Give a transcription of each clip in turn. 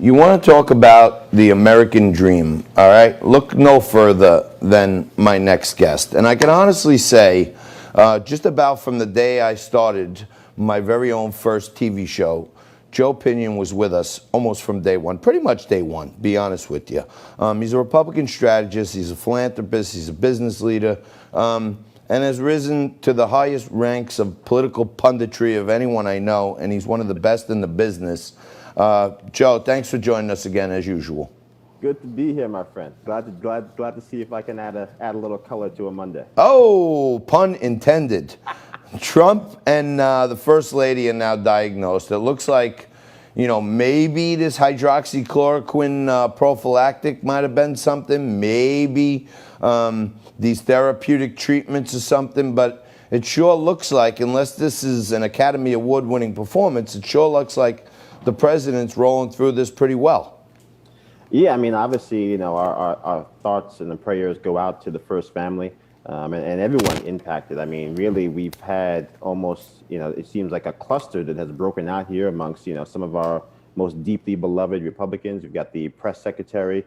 You want to talk about the American dream, all right? Look no further than my next guest. And I can honestly say, just about from the day I started my very own first TV show, Joe Pinion was with us almost from day one, pretty much day one, be honest with you. He's a Republican strategist, he's a philanthropist, he's a business leader, and has risen to the highest ranks of political punditry of anyone I know, and he's one of the best in the business. Joe, thanks for joining us again, as usual. Good to be here, my friend. Glad to see if I can add a little color to a Monday. Oh, pun intended. Trump and the First Lady are now diagnosed. It looks like, maybe this hydroxychloroquine prophylactic might have been something. Maybe these therapeutic treatments or something. But it sure looks like, unless this is an Academy Award-winning performance, it sure looks like the president's rolling through this pretty well. Yeah, I mean, obviously, our thoughts and the prayers go out to the First family and everyone impacted. I mean, really, we've had almost, it seems like a cluster that has broken out here amongst, some of our most deeply beloved Republicans. We've got the press secretary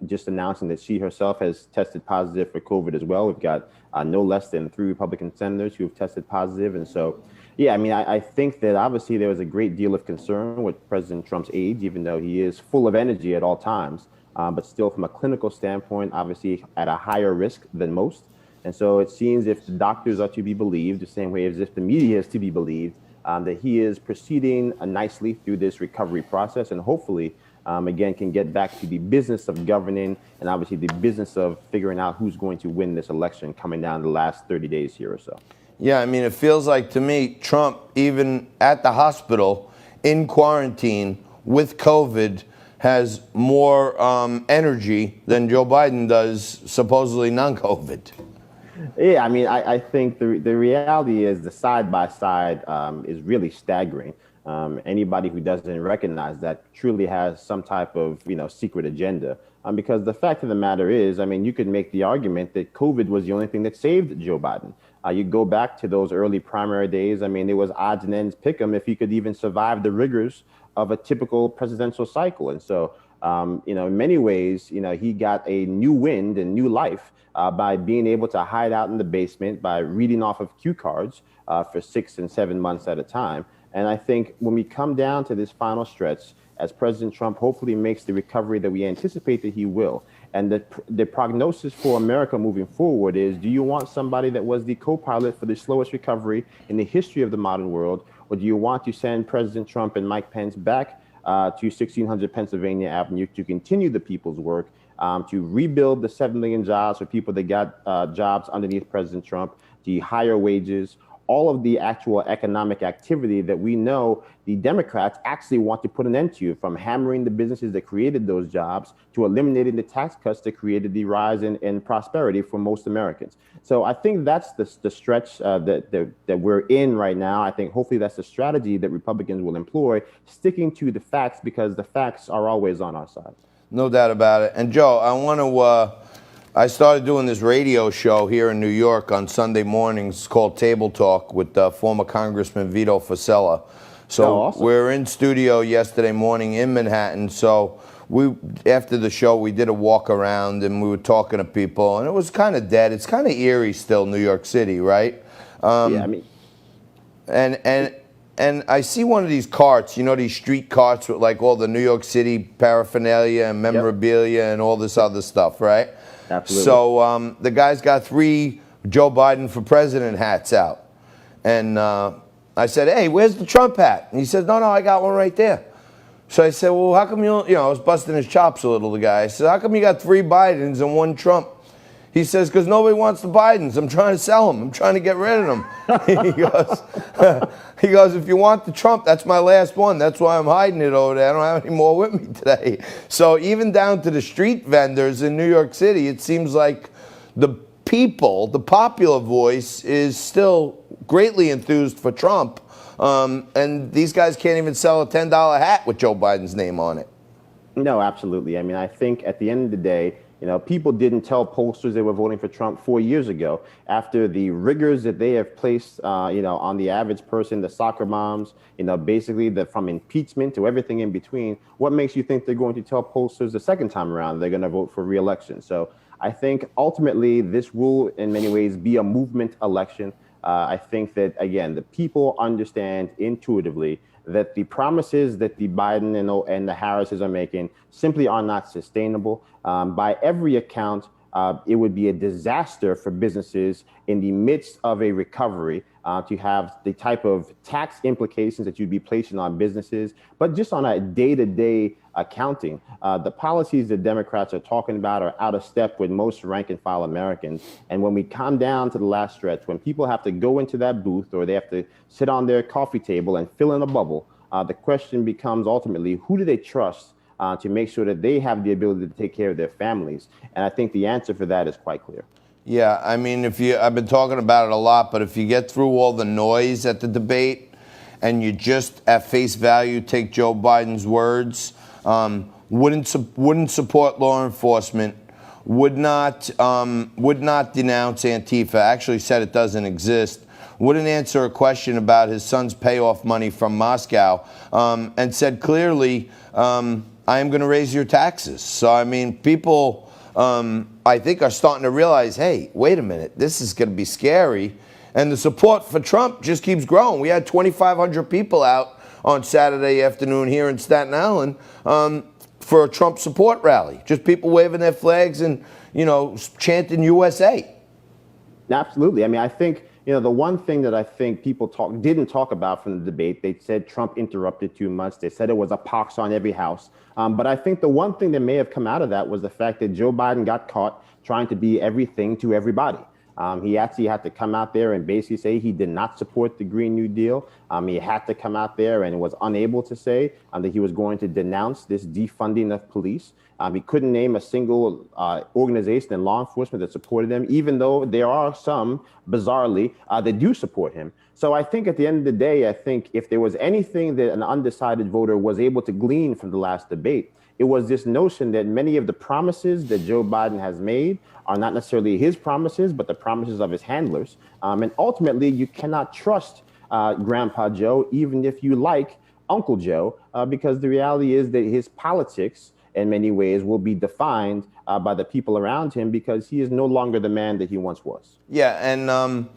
just announcing that she herself has tested positive for COVID as well. We've got no less than 3 Republican senators who have tested positive. And so, yeah, I mean, I think that obviously there was a great deal of concern with President Trump's age, even though he is full of energy at all times, but still from a clinical standpoint, obviously at a higher risk than most. And so it seems, if the doctors are to be believed, the same way as if the media is to be believed, that he is proceeding nicely through this recovery process, and hopefully, again, can get back to the business of governing and obviously the business of figuring out who's going to win this election coming down the last 30 days here or so. Yeah, I mean, it feels like to me, Trump, even at the hospital, in quarantine, with COVID, has more energy than Joe Biden does, supposedly non-COVID. Yeah, I mean, I think the reality is the side-by-side is really staggering. Anybody who doesn't recognize that truly has some type of, secret agenda. Because the fact of the matter is, I mean, you could make the argument that COVID was the only thing that saved Joe Biden. You go back to those early primary days. I mean, it was odds and ends pick 'em if he could even survive the rigors of a typical presidential cycle. And so, in many ways, he got a new wind and new life by being able to hide out in the basement, by reading off of cue cards for 6 and 7 months at a time. And I think when we come down to this final stretch, as President Trump hopefully makes the recovery that we anticipate that he will, and the prognosis for America moving forward is, do you want somebody that was the co-pilot for the slowest recovery in the history of the modern world, or do you want to send President Trump and Mike Pence back to 1600 Pennsylvania Avenue to continue the people's work, to rebuild the 7 million jobs for people that got jobs underneath President Trump, the higher wages, all of the actual economic activity that we know the Democrats actually want to put an end to, from hammering the businesses that created those jobs to eliminating the tax cuts that created the rise in prosperity for most Americans. So I think that's the stretch that we're in right now. I think hopefully that's the strategy that Republicans will employ, sticking to the facts, because the facts are always on our side. No doubt about it. And Joe, I started doing this radio show here in New York on Sunday mornings called Table Talk with former Congressman Vito Fossella. So awesome. We're in studio yesterday morning in Manhattan. So after the show, we did a walk around and we were talking to people, and it was kind of dead. It's kind of eerie still, New York City, right? Yeah, I mean, and I see one of these carts, these street carts with like all the New York City paraphernalia and memorabilia and all this other stuff, right? Absolutely. So the guy's got 3 Joe Biden for president hats out. And I said, hey, where's the Trump hat? And he said, no, I got one right there. So I said, well, how come I was busting his chops a little, the guy. I said, how come you got 3 Bidens and 1 Trump? He says, because nobody wants the Bidens. I'm trying to sell them. I'm trying to get rid of them. he goes, if you want the Trump, that's my last one. That's why I'm hiding it over there. I don't have any more with me today. So even down to the street vendors in New York City, it seems like the people, the popular voice, is still greatly enthused for Trump. And these guys can't even sell a $10 hat with Joe Biden's name on it. No, absolutely. I mean, I think at the end of the day, People didn't tell pollsters they were voting for Trump 4 years ago after the rigors that they have placed, on the average person, the soccer moms, basically from impeachment to everything in between. What makes you think they're going to tell pollsters the second time around they're going to vote for re-election? So I think ultimately this will, in many ways, be a movement election. I think that, again, the people understand intuitively that the promises that the Biden and the Harrises are making simply are not sustainable. By every account, it would be a disaster for businesses in the midst of a recovery to have the type of tax implications that you'd be placing on businesses, but just on a day-to-day accounting. The policies that Democrats are talking about are out of step with most rank and file Americans. And when we come down to the last stretch, when people have to go into that booth or they have to sit on their coffee table and fill in a bubble, the question becomes ultimately, who do they trust to make sure that they have the ability to take care of their families? And I think the answer for that is quite clear. Yeah, I mean, I've been talking about it a lot, but if you get through all the noise at the debate and you just at face value take Joe Biden's words, wouldn't support law enforcement, would not denounce Antifa, actually said it doesn't exist, wouldn't answer a question about his son's payoff money from Moscow, and said clearly, I am going to raise your taxes. So, I mean, people, I think, are starting to realize, hey, wait a minute, this is going to be scary. And the support for Trump just keeps growing. We had 2,500 people out on Saturday afternoon here in Staten Island for a Trump support rally. Just people waving their flags and, chanting USA. Absolutely. I mean, I think, the one thing that I think people didn't talk about from the debate, they said Trump interrupted too much. They said it was a pox on every house. But I think the one thing that may have come out of that was the fact that Joe Biden got caught trying to be everything to everybody. He actually had to come out there and basically say he did not support the Green New Deal. He had to come out there and was unable to say that he was going to denounce this defunding of police. He couldn't name a single organization in law enforcement that supported him, even though there are some, bizarrely, that do support him. So I think at the end of the day, I think if there was anything that an undecided voter was able to glean from the last debate, it was this notion that many of the promises that Joe Biden has made are not necessarily his promises, but the promises of his handlers. And ultimately, you cannot trust Grandpa Joe, even if you like Uncle Joe, because the reality is that his politics, in many ways, will be defined by the people around him because he is no longer the man that he once was. Yeah, and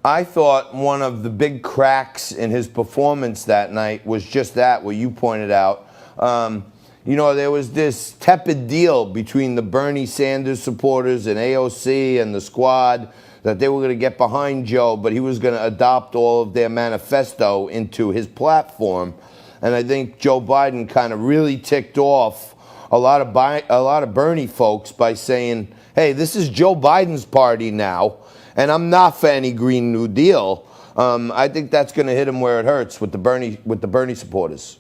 I thought one of the big cracks in his performance that night was just that, what you pointed out. There was this tepid deal between the Bernie Sanders supporters and AOC and the squad that they were going to get behind Joe, but he was going to adopt all of their manifesto into his platform. And I think Joe Biden kind of really ticked off a lot of Bernie folks by saying, hey, this is Joe Biden's party now, and I'm not for any Green New Deal. I think that's going to hit him where it hurts with the Bernie supporters.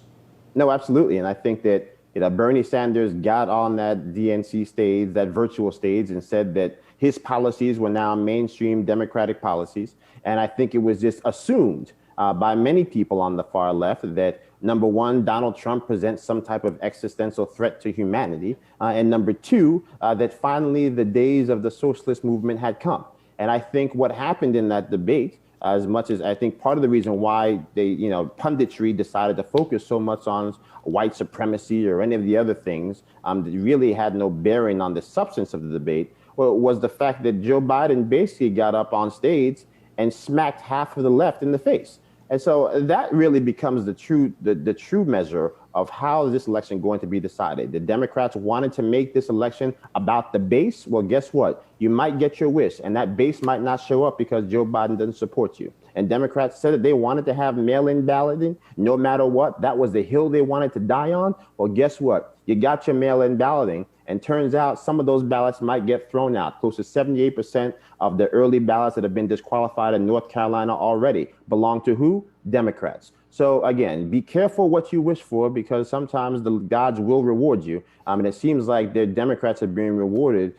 No, absolutely. And I think that Bernie Sanders got on that DNC stage, that virtual stage, and said that his policies were now mainstream Democratic policies. And I think it was just assumed by many people on the far left that, number one, Donald Trump presents some type of existential threat to humanity. And number two, that finally the days of the socialist movement had come. And I think what happened in that debate, as much as I think part of the reason why they, punditry decided to focus so much on white supremacy or any of the other things that really had no bearing on the substance of the debate, was the fact that Joe Biden basically got up on stage and smacked half of the left in the face. And so that really becomes the true measure of how is this election going to be decided. The Democrats wanted to make this election about the base. Well, guess what? You might get your wish, and that base might not show up because Joe Biden doesn't support you. And Democrats said that they wanted to have mail-in balloting no matter what. That was the hill they wanted to die on. Well, guess what? You got your mail-in balloting, and turns out some of those ballots might get thrown out. Close to 78% of the early ballots that have been disqualified in North Carolina already belong to who? Democrats. So again, be careful what you wish for, because sometimes the gods will reward you. And it seems like the Democrats are being rewarded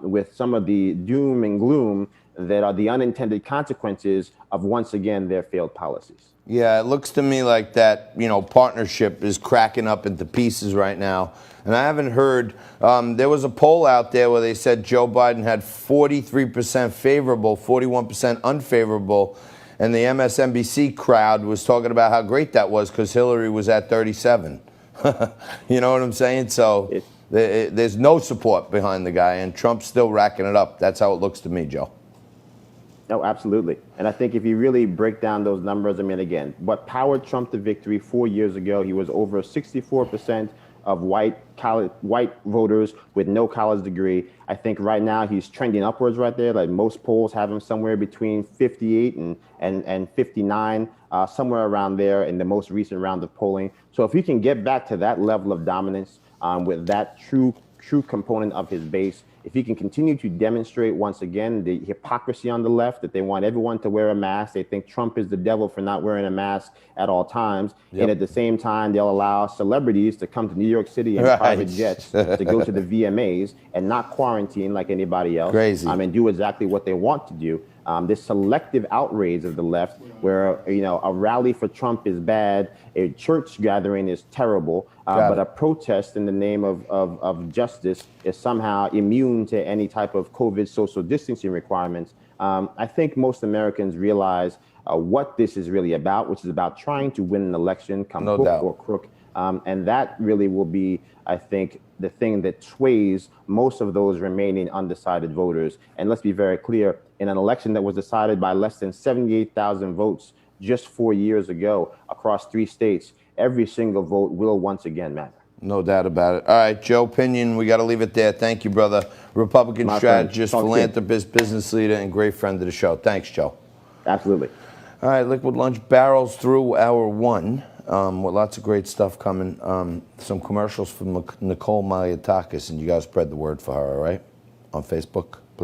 with some of the doom and gloom that are the unintended consequences of, once again, their failed policies. Yeah, it looks to me like that, partnership is cracking up into pieces right now. And I haven't heard, there was a poll out there where they said Joe Biden had 43% favorable, 41% unfavorable. And the MSNBC crowd was talking about how great that was because Hillary was at 37. You know what I'm saying? So there's no support behind the guy, and Trump's still racking it up. That's how it looks to me, Joe. No, absolutely. And I think if you really break down those numbers, I mean, again, what powered Trump to victory 4 years ago, he was over 64% of white voters with no college degree. I think right now he's trending upwards right there. Like most polls have him somewhere between 58 and 59, somewhere around there in the most recent round of polling. So if he can get back to that level of dominance with that true component of his base, if he can continue to demonstrate once again the hypocrisy on the left, that they want everyone to wear a mask, they think Trump is the devil for not wearing a mask at all times, and at the same time they'll allow celebrities to come to New York City in private jets to go to the VMAs and not quarantine like anybody else. Crazy. And do exactly what they want to do. This selective outrage of the left, where a rally for Trump is bad, a church gathering is terrible, but a protest in the name of justice is somehow immune to any type of COVID social distancing requirements. I think most Americans realize what this is really about, which is about trying to win an election, come hook or crook. And that really will be, I think, the thing that sways most of those remaining undecided voters. And let's be very clear, in an election that was decided by less than 78,000 votes just 4 years ago across 3 states, every single vote will once again matter. No doubt about it. All right, Joe Pinion, we got to leave it there. Thank you, brother. Republican strategist, philanthropist, business leader, and great friend of the show. Thanks, Joe. Absolutely. All right, Liquid Lunch barrels through hour 1 with lots of great stuff coming. Some commercials from Nicole Maliatakis, and you guys spread the word for her, all right, on Facebook.